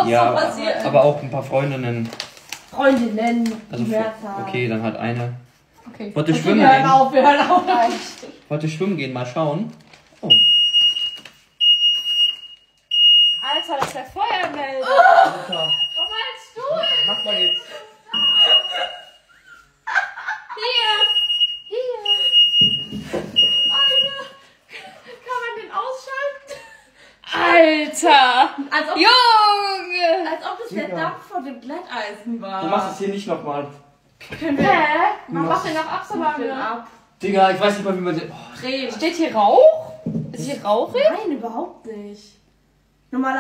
Ja, passiert. aber auch ein paar Freundinnen. Freundinnen. Also, okay, dann halt eine. Okay. Wollte Okay, schwimmen wir hören gehen. auf, wir hören auf. Wollte schwimmen gehen, mal schauen. Oh. Alter, das ist der Feuermelder. Alter. Komm mal ins Stuhl. Mach mal jetzt. Hier. Alter. Kann man den ausschalten? Alter. Als ob, Junge. als ob das der Dampf von dem Glätteisen war. Du machst es hier nicht nochmal. Können wir Mach den nach ab so mach den lange. ab. Digga, ich weiß nicht mal, wie man den. Oh. Drehen. Steht hier Rauch? Ist hier rauchig? Nein, überhaupt nicht. Normalerweise